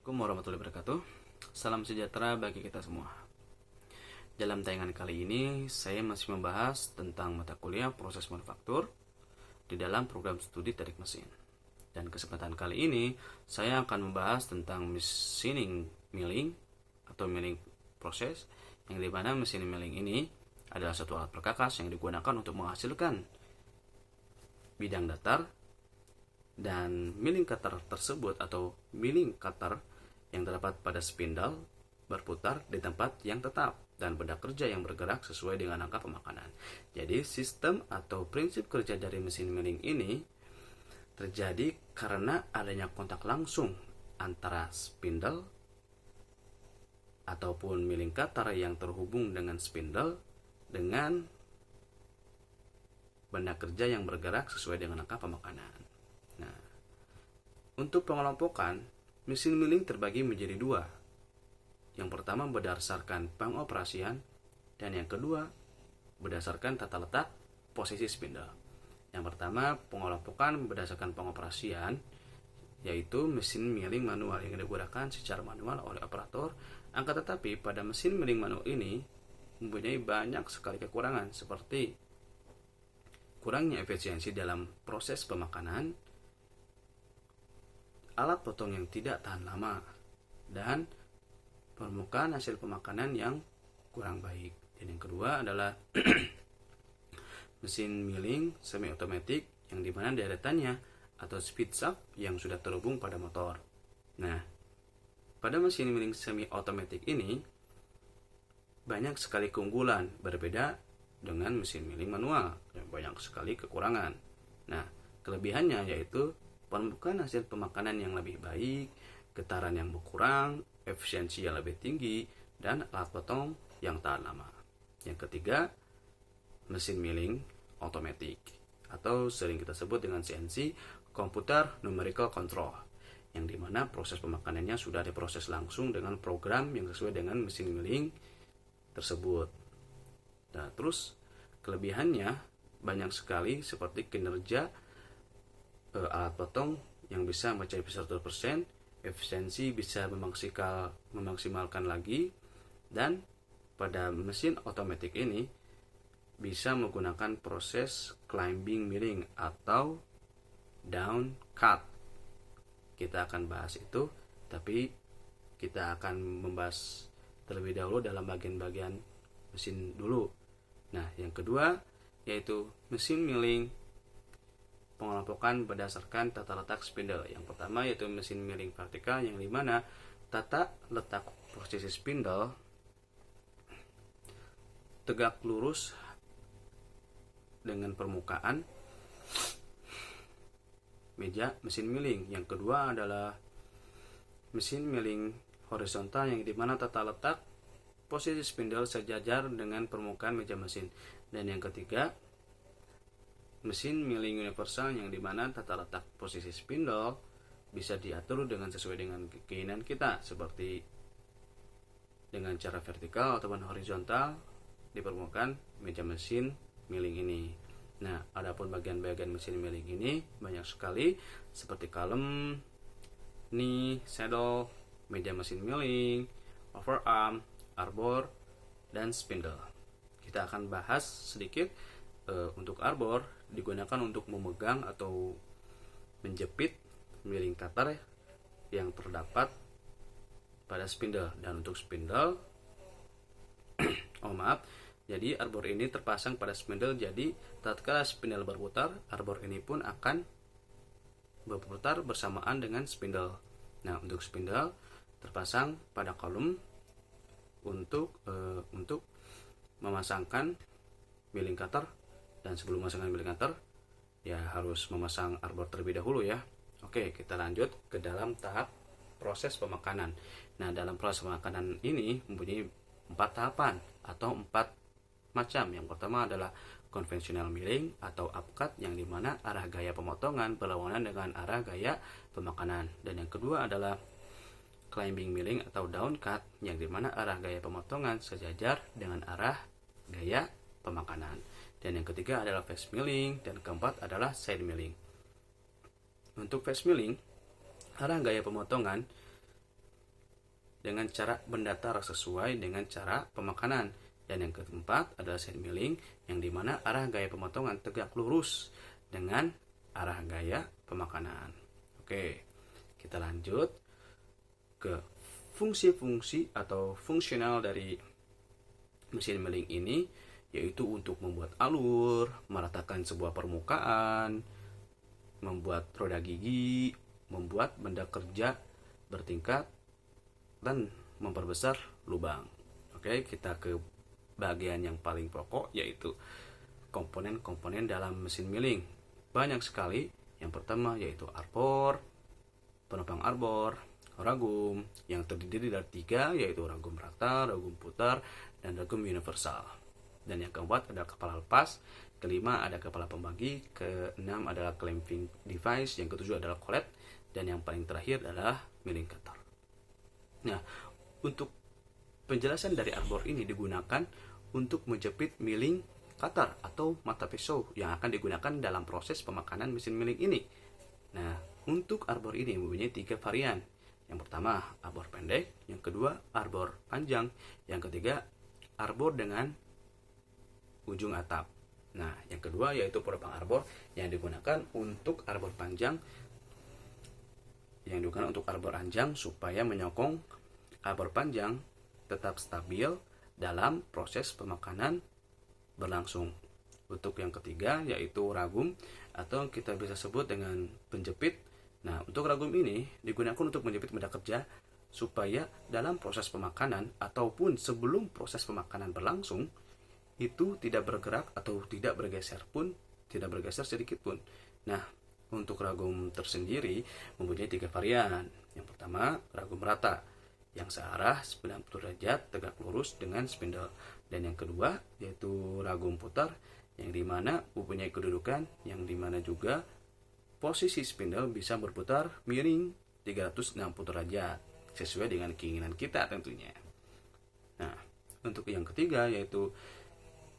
Assalamualaikum warahmatullahi wabarakatuh. Salam sejahtera bagi kita semua. Dalam tayangan kali ini, saya masih membahas tentang mata kuliah proses manufaktur di dalam program studi teknik mesin. Dan kesempatan kali ini, saya akan membahas tentang machining milling atau milling proses, yang dimana mesin milling ini adalah satu alat perkakas yang digunakan untuk menghasilkan bidang datar, dan milling cutter tersebut atau milling cutter yang terdapat pada spindle berputar di tempat yang tetap dan benda kerja yang bergerak sesuai dengan angka pemakanan. Jadi sistem atau prinsip kerja dari mesin milling ini terjadi karena adanya kontak langsung antara spindle ataupun milling cutter yang terhubung dengan spindle dengan benda kerja yang bergerak sesuai dengan angka pemakanan. Nah, untuk pengelompokan, mesin milling terbagi menjadi dua. Yang pertama berdasarkan pengoperasian, dan yang kedua berdasarkan tata letak posisi spindle. Yang pertama pengelompokan berdasarkan pengoperasian, yaitu mesin milling manual yang digunakan secara manual oleh operator. Akan tetapi pada mesin milling manual ini mempunyai banyak sekali kekurangan, seperti kurangnya efisiensi dalam proses pemakanan, alat potong yang tidak tahan lama, dan permukaan hasil pemakanan yang kurang baik. Dan yang kedua adalah mesin milling semi otomatis yang dimana deretannya atau speed shaft yang sudah terhubung pada motor. Nah, pada mesin milling semi otomatis ini banyak sekali keunggulan berbeda dengan mesin milling manual yang banyak sekali kekurangan. Nah, kelebihannya yaitu permukaan hasil pemakanan yang lebih baik, getaran yang berkurang, efisiensi yang lebih tinggi, dan alat potong yang tahan lama. Yang ketiga, mesin milling otomatis atau sering kita sebut dengan CNC, Computer Numerical Control, yang dimana proses pemakanannya sudah diproses langsung dengan program yang sesuai dengan mesin milling tersebut. Nah, terus kelebihannya banyak sekali, seperti kinerja alat potong yang bisa mencapai 100%, efisiensi bisa memaksimalkan lagi, dan pada mesin otomatis ini bisa menggunakan proses climbing milling atau down cut. Kita akan bahas itu, tapi kita akan membahas terlebih dahulu dalam bagian-bagian mesin dulu. Nah, yang kedua yaitu mesin milling pengelompokan berdasarkan tata letak spindle. Yang pertama yaitu mesin milling vertikal, yang dimana tata letak posisi spindle tegak lurus dengan permukaan meja mesin milling. Yang kedua adalah mesin milling horizontal, yang dimana tata letak posisi spindle sejajar dengan permukaan meja mesin. Dan yang ketiga mesin milling universal, yang dimana tata letak posisi spindle bisa diatur dengan sesuai dengan keinginan kita, seperti dengan cara vertikal ataupun horizontal di permukaan meja mesin milling ini. Nah, adapun bagian-bagian mesin milling ini banyak sekali, seperti column, knee, saddle, meja mesin milling, overarm, arbor, dan spindle. Kita akan bahas sedikit. Untuk arbor digunakan untuk memegang atau menjepit milling cutter yang terdapat pada spindle. Dan untuk spindle jadi arbor ini terpasang pada spindle, jadi tatkala spindle berputar, arbor ini pun akan berputar bersamaan dengan spindle. Nah, untuk spindle terpasang pada kolom untuk memasangkan milling cutter. Dan sebelum memasangkan milling cutter, ya harus memasang arbor terlebih dahulu ya. Oke, kita lanjut ke dalam tahap proses pemakanan. Nah, dalam proses pemakanan ini mempunyai 4 tahapan atau 4 macam. Yang pertama adalah conventional milling atau upcut, yang dimana arah gaya pemotongan berlawanan dengan arah gaya pemakanan. Dan yang kedua adalah climbing milling atau down cut, yang dimana arah gaya pemotongan sejajar dengan arah gaya pemakanan. Dan yang ketiga adalah face milling, dan keempat adalah side milling. Untuk face milling, arah gaya pemotongan dengan cara mendatar sesuai dengan cara pemakanan. Dan yang keempat adalah side milling, yang dimana arah gaya pemotongan tegak lurus dengan arah gaya pemakanan. Oke, kita lanjut ke fungsi-fungsi atau fungsional dari mesin milling ini, yaitu untuk membuat alur, meratakan sebuah permukaan, membuat roda gigi, membuat benda kerja bertingkat, dan memperbesar lubang. Oke, kita ke bagian yang paling pokok, yaitu komponen-komponen dalam mesin milling. Banyak sekali. Yang pertama yaitu arbor, penopang arbor, ragum yang terdiri dari 3, yaitu ragum rata, ragum putar, dan ragum universal. Dan yang keempat adalah kepala lepas, kelima ada kepala pembagi, keenam adalah clamping device, yang ketujuh adalah collet, dan yang paling terakhir adalah milling cutter. Nah, untuk penjelasan dari arbor ini digunakan untuk menjepit milling cutter atau mata pisau yang akan digunakan dalam proses pemakanan mesin milling ini. Nah, untuk arbor ini mempunyai 3 varian. Yang pertama, arbor pendek. Yang kedua, arbor panjang. Yang ketiga, arbor dengan ujung atap. Nah, yang kedua yaitu penopang arbor yang digunakan untuk arbor panjang, yang digunakan untuk arbor panjang supaya menyokong arbor panjang tetap stabil dalam proses pemakanan berlangsung. Untuk yang ketiga yaitu ragum atau kita bisa sebut dengan penjepit. Nah, untuk ragum ini digunakan untuk menjepit benda kerja supaya dalam proses pemakanan ataupun sebelum proses pemakanan berlangsung itu tidak bergerak atau tidak bergeser sedikit pun. Nah, untuk ragum tersendiri mempunyai 3 varian. Yang pertama, ragum rata yang searah 90 derajat tegak lurus dengan spindle. Dan yang kedua yaitu ragum putar yang dimana mempunyai kedudukan yang dimana juga posisi spindle bisa berputar miring 360 derajat sesuai dengan keinginan kita tentunya. Nah, untuk yang ketiga yaitu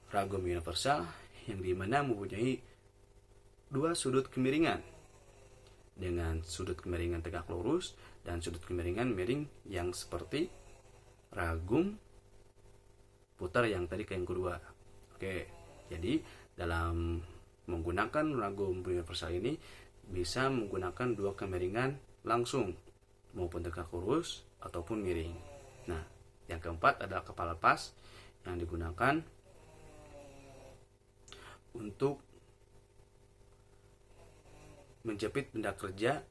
ragum universal yang dimana mempunyai 2 sudut kemiringan dengan sudut kemiringan tegak lurus dan sudut kemiringan miring yang seperti ragum putar yang tadi ke yang kedua. Oke, jadi dalam menggunakan ragum universal ini bisa menggunakan 2 kemiringan langsung maupun tegak lurus ataupun miring. Nah, yang keempat adalah kepala lepas yang digunakan untuk menjepit benda kerja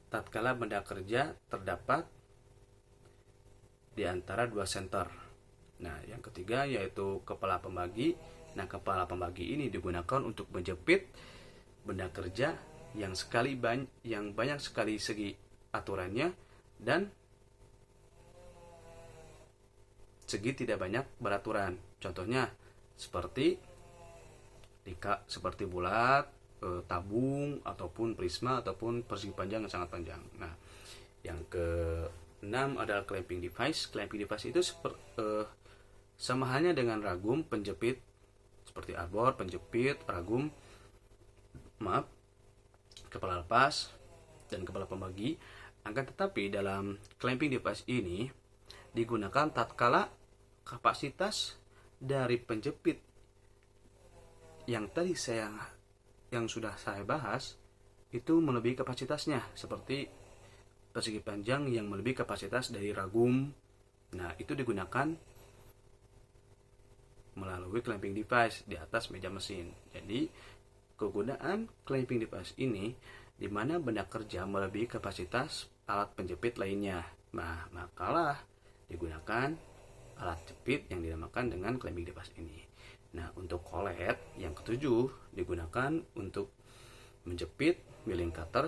tatkala benda kerja terdapat di antara 2 senter. Nah, yang ketiga yaitu kepala pembagi. Nah, kepala pembagi ini digunakan untuk menjepit benda kerja yang banyak sekali segi aturannya dan segi tidak banyak beraturan. Contohnya seperti bulat, tabung ataupun prisma ataupun persegi panjang yang sangat panjang. Nah, yang ke-6 adalah clamping device. Clamping device itu sama halnya dengan ragum penjepit seperti arbor, penjepit, ragum, kepala lepas dan kepala pembagi. Akan tetapi dalam clamping device ini digunakan tatkala kapasitas dari penjepit yang sudah saya bahas itu melebihi kapasitasnya, seperti persegi panjang yang melebihi kapasitas dari ragum. Nah, itu digunakan melalui clamping device di atas meja mesin. Jadi, kegunaan clamping device ini di mana benda kerja melebihi kapasitas alat penjepit lainnya. Nah, makalah digunakan alat jepit yang dinamakan dengan clamping device ini. Nah, untuk collet yang ketujuh digunakan untuk menjepit milling cutter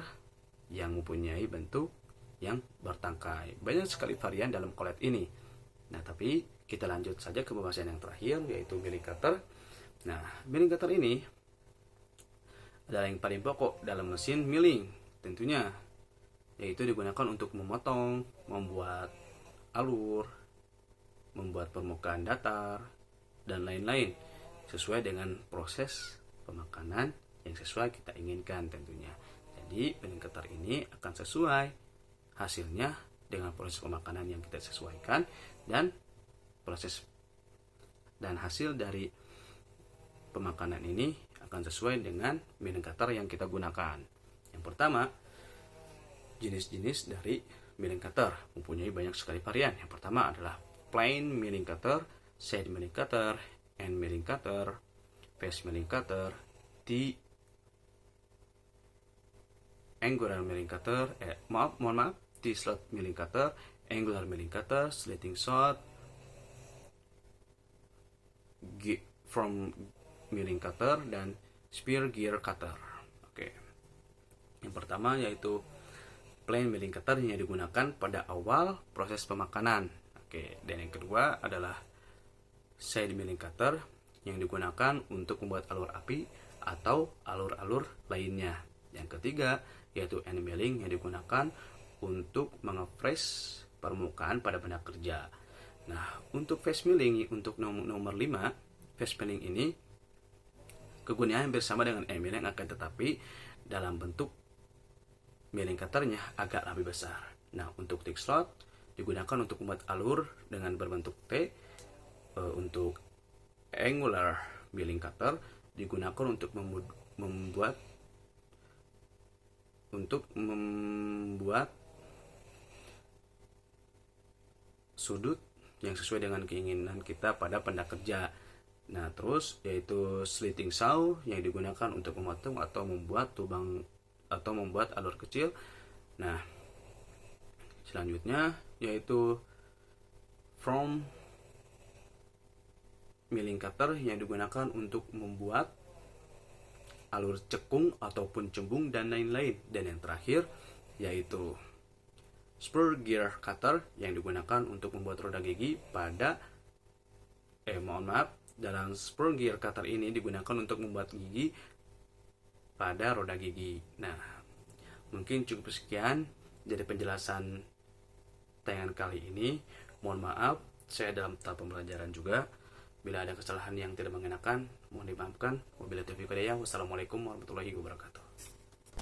yang mempunyai bentuk yang bertangkai. Banyak sekali varian dalam collet ini. Nah, tapi kita lanjut saja ke pembahasan yang terakhir yaitu milling cutter. Nah, milling cutter ini adalah yang paling pokok dalam mesin milling tentunya, yaitu digunakan untuk memotong, membuat alur, membuat permukaan datar, dan lain-lain sesuai dengan proses pemakanan yang sesuai kita inginkan tentunya. Jadi milling cutter ini akan sesuai hasilnya dengan proses pemakanan yang kita sesuaikan dan hasil dari pemakanan ini akan sesuai dengan milling cutter yang kita gunakan. Yang pertama, jenis-jenis dari milling cutter mempunyai banyak sekali varian. Yang pertama adalah plain milling cutter, side milling cutter, end milling cutter, face milling cutter, angular milling cutter, T-slot milling cutter, angular milling cutter, slitting saw, from milling cutter, dan spear gear cutter. Oke. Yang pertama yaitu plain milling cutter yang digunakan pada awal proses pemakanan. Oke, dan yang kedua adalah side milling cutter yang digunakan untuk membuat alur api atau alur-alur lainnya. Yang ketiga yaitu end milling yang digunakan untuk mengefresh permukaan pada benda kerja. Nah, untuk face milling untuk nomor 5, face milling ini kegunaannya hampir sama dengan end milling, akan tetapi dalam bentuk milling cutternya agak lebih besar. Nah, untuk thick slot digunakan untuk membuat alur dengan berbentuk T. Untuk angular milling cutter digunakan untuk membuat sudut yang sesuai dengan keinginan kita pada benda kerja. Nah, terus yaitu slitting saw yang digunakan untuk memotong atau membuat alur kecil. Nah, selanjutnya yaitu from milling cutter yang digunakan untuk membuat alur cekung ataupun cembung dan lain-lain. Dan yang terakhir yaitu spur gear cutter yang digunakan untuk membuat roda gigi pada dalam spur gear cutter ini digunakan untuk membuat gigi pada roda gigi. Nah, mungkin cukup sekian dari penjelasan tayangan kali ini. Mohon maaf, saya dalam tahap pembelajaran juga. Bila ada kesalahan yang tidak mengenakan, mohon dimaafkan. Wabillahi taufiq wal hidayah. Wassalamualaikum warahmatullahi wabarakatuh.